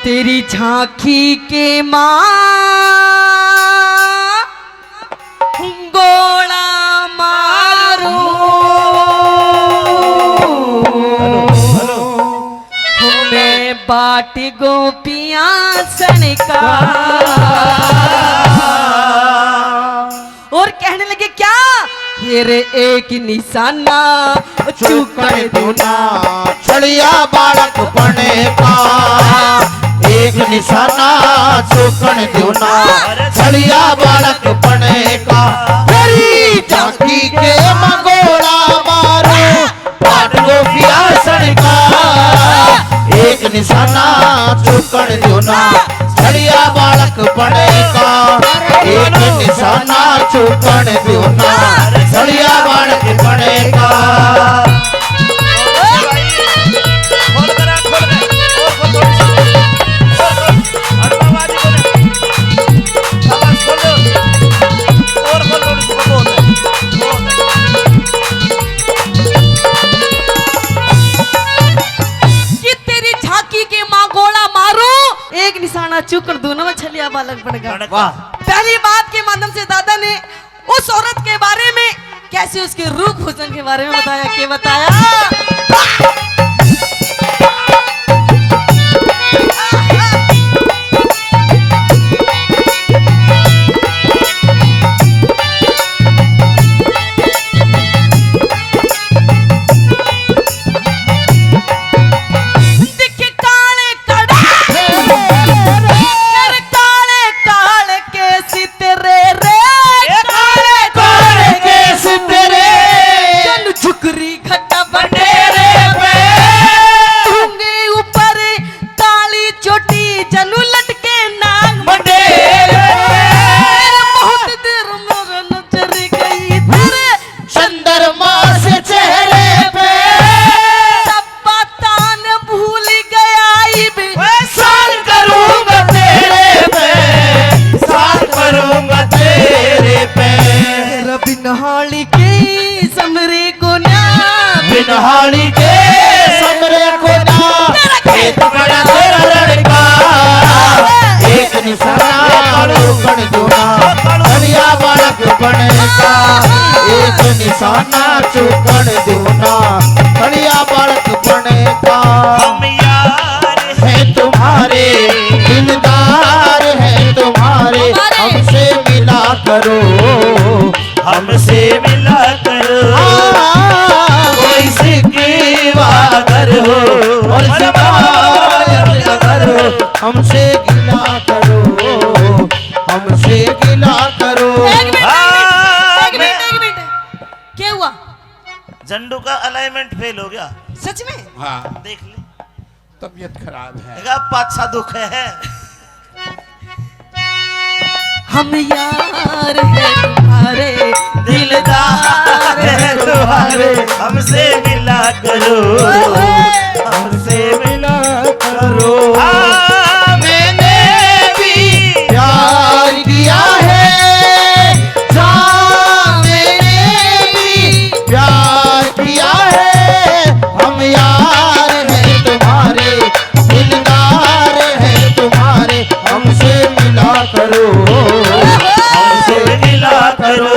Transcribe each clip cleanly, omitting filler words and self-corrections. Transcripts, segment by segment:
तेरी झांकी के माँ गोला मारो मैं बाट गोपियां सनका। और कहने लगे क्या ये रे एक निशाना चुकन दूना छड़िया बालक बने का। एक निशाना चुकन दूना छड़िया बालक बने का। तेरी झांकी के मंगोड़ा मारो बाट गोपिया सड़का। एक निशाना चुकन दूना छड़िया बालक बने का। एक निशाना चुकन दूना छड़िया बालक बने का। चुकर दोनों में छलिया बालक बन गया। वाह। पहली बात के माध्यम से दादा ने उस औरत के बारे में कैसे उसके रूप हुस्न के बारे में बताया। क्या बताया? बिनहाली के समरे को ना बिनहाली के समरे को ना खेत बड़ा तेरा लड़का। एक निशाना चुकन दूना छड़िया बालक बनेगा। एक निशाना चुकन दूना छड़िया बालक बनेगा। हम यार हैं तुम्हारे दिलदार हैं तुम्हारे। हमसे मिला करो हमसे मिला करो। कोई सिकवा करो और करो हमसे गिला करो हमसे गिला करो। एक मिनट क्या हुआ? झंडू का अलाइनमेंट फेल हो गया। सच में? हाँ देख ले तबीयत खराब है। पाछा दुख है। हम यार हैं तुम्हारे दिलदार हैं तुम्हारे। हमसे मिला करो हमसे मिला करो। मैंने भी प्यार किया है मैंने भी प्यार किया है। हम यार हैं तुम्हारे दिलदार हैं तुम्हारे। हमसे मिला करो हमसे मिला करो।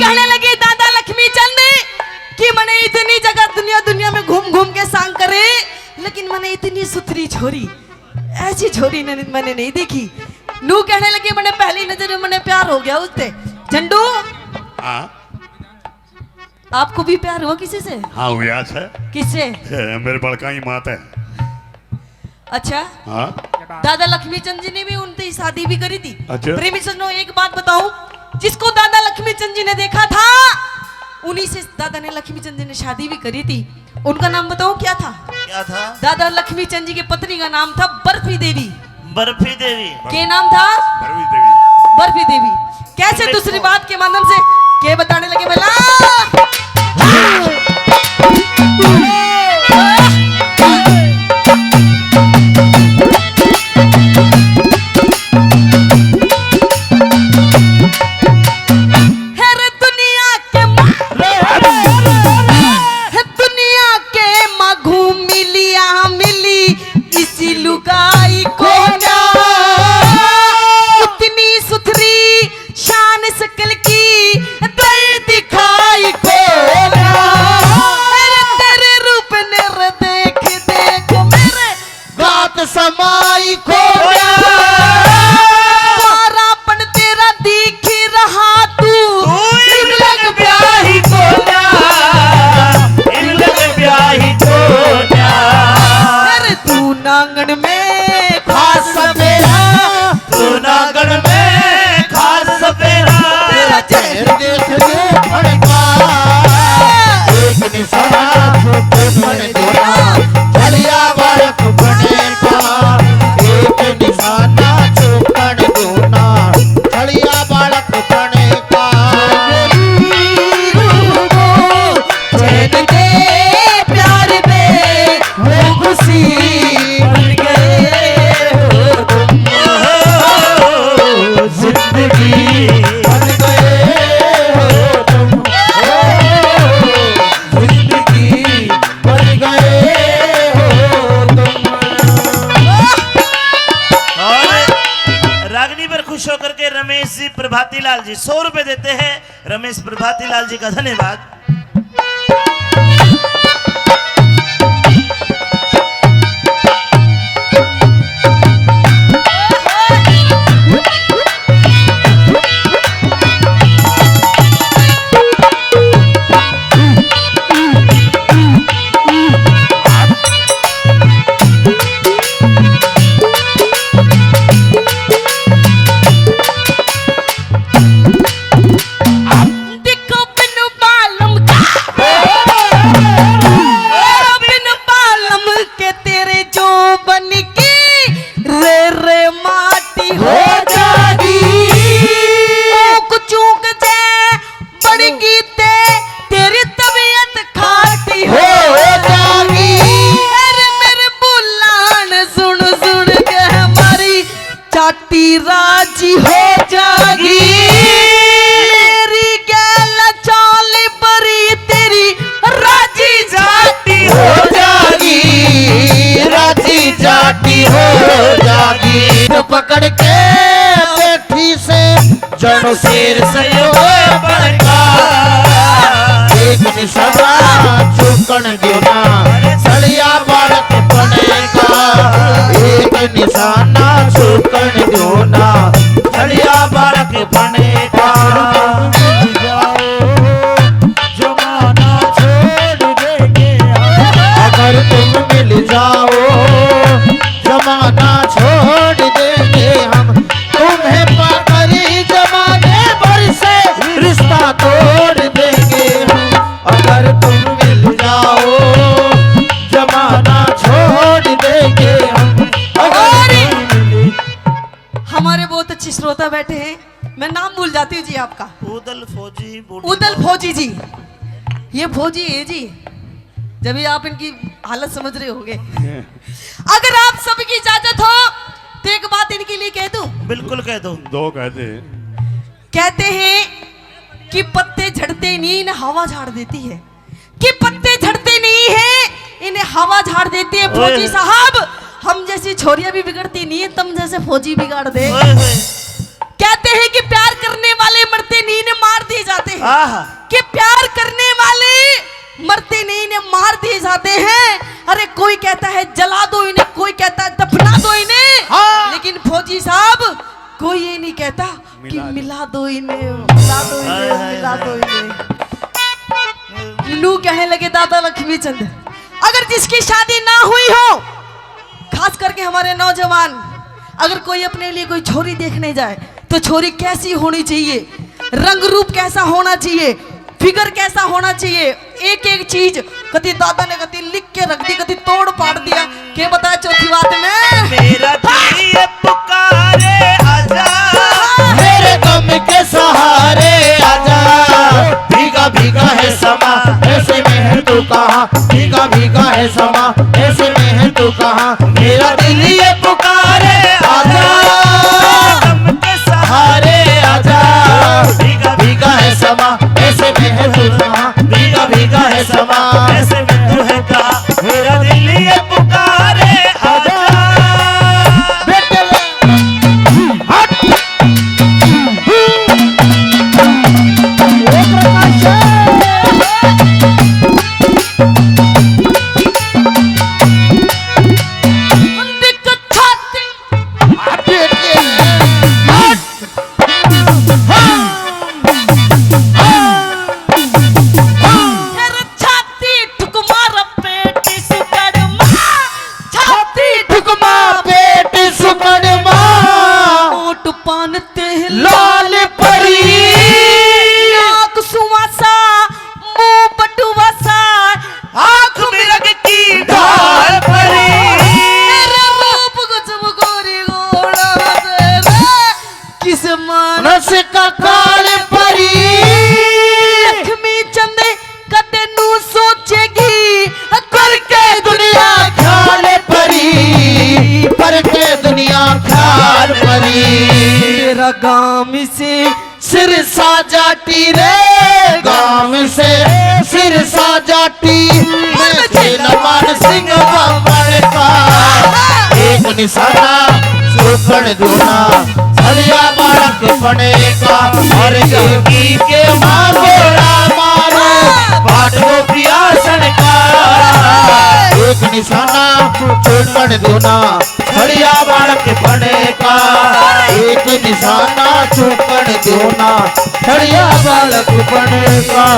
कहने लगे दादा लक्ष्मी चंद कि मैंने इतनी जगह दुनिया में घूम घूम के सांग करे लेकिन मैंने इतनी सुथरी छोरी ऐसी छोरी मैंने नहीं देखी। नू कहने लगी मैंने पहली नजर में मैंने प्यार हो गया उससे। झंडू आपको भी प्यार हुआ किसी से? हाँ हुआ है। किससे? मेरे बड़का ही मात है। अच्छा हाँ दादा लक्ष्मी चंद जी ने भी उनसे शादी भी करी थी। अच्छा। प्रेमी सज्जनों एक बात बताऊं, जिसको दादा लक्ष्मी चंद जी ने देखा था उन्हीं से दादा ने लक्ष्मी चंद जी ने शादी भी करी थी। उनका नाम बताऊं क्या था? क्या था? दादा लक्ष्मी चंद जी की पत्नी का नाम था बर्फी देवी। बर्फी देवी के नाम था? बर्फी देवी। बर्फी देवी। कैसे दूसरी बात के माध्यम से के बताने लगे भला। समाई खो गया सारापन तेरा दिख रहा तू इन लग ब्याही को जा, इन लग ब्याही को जा। अरे तू नांगन में खास सपेरा तू नागण में खास सपेरा, तेरा चेहरा देख के भड़का एक निशाना छोटे बन देना चलिया बालक बनेगा एक निशाना चौकन दूना चलिया बालक बनेगा चैन के प्यार में वो खुशी बन गए हो तुम। जिंदगी बन गए हो तुम जिंदगी बन गए हो तुम और रागनी पर खुश होकर के रमेश जी प्रभाती लाल जी 100 रुपए देते हैं। रमेश प्रभाती लाल जी का धन्यवाद। देखो बिन बालम का बिन बालम के तेरे जो बन की रे रे माटी हो जागी चूक जे बड़गी ते तेरी तबीयत खाटी हो जागी अरे मेरे बुलान सुन सुन के हमारी चाटी राजी हो जागी मेरी गैल चाल बरी तेरी राजी जाती हो जागी राजी जाती हो जागी तो पकड़ के बैठी से जनो शेर से बड़का एक निशाना चौकन देना सड़िया बालक बनेगा एक निशाना चौकन देना सड़िया बालक बनेगा जमाना छोड़ देंगे अगर तुम मिल जाओ जमाना छोड़ देंगे हम तुम्हें पाकर जमाने भर से रिश्ता तोड़ देंगे हम अगर तुम मिल जाओ जमाना छोड़ देंगे हम अगर तुम मिल हमारे बहुत अच्छे श्रोता बैठे हैं मैं नाम भूल जाती हूँ जी आपका उदल फौजी उदल फौजी जी ये फौजी है जी जब भी आप इनकी हालत समझ रहे होंगे अगर आप सबकी इजाजत हो तो एक बात इनके लिए कह दूं बिल्कुल कह दो। दो कहते कहते हैं कि पत्ते झड़ते नहीं इन्हें हवा झाड़ देती है कि पत्ते झड़ते नहीं है इन्हें हवा झाड़ देती है फौजी साहब हम जैसी छोरियां भी बिगड़ती नहीं है तुम जैसे फौजी बिगाड़ दे ओए होए। कहते हैं कि प्यार करने वाले मरते नहीं इन्हें मार दिए जाते हैं आहा कि प्यार करने वाले मरते नहीं इन्हें मार दिए जाते हैं अरे कोई कहता है जला दो इन्हें कोई कहता है दफना दो इन्हें हाँ। लेकिन फौजी साहब कोई ये नहीं कहता कि मिला दो इन्हें मिला दो इन्हें मिला दो इन्हें लू कहने लगे दादा लक्ष्मी चंद अगर जिसकी शादी ना हुई हो खास करके हमारे नौजवान अगर कोई अपने लिए कोई छोरी देखने जाए तो छोरी कैसी होनी चाहिए रंग रूप कैसा होना चाहिए फिगर कैसा होना चाहिए एक एक चीज कभी दादा ने कभी लिख के रख दी कभी तोड़ पाड़ दिया क्या बताया चौथी बात में मेरा दिल ये पुकारे आजा मेरे गम के सहारे आजा भीगा भीगा है समा ऐसे में है तू कहाँ भीगा भीगा है समा ऐसे में है तू कहाँ मेरा दिल ये पुकारे आजा गम के सहारे आजा भीगा भीगा है समा ऐसे में है तू कहाँ भीगा भीगा है समा ऐसे में तू है का मेरा दिल ये पुकारे आजा नस का काल परी लक्ष्मी चंद कदे नू सोचेगी करके दुनिया ख्याल परी करके दुनिया ख्याल परी तेरा गाम से सिर साजाटी रे गाम से सिर साजाटी मैं मान सिंह बाबर का एक निशाना सुपन दूना हरिया बालक बने का और योगी के मांगोड़ा मारो बाट को प्रियासन का एक निशाना सुपन दूना हरिया बालक बने का एक निशाना सुपन दूना हरिया बालक बने का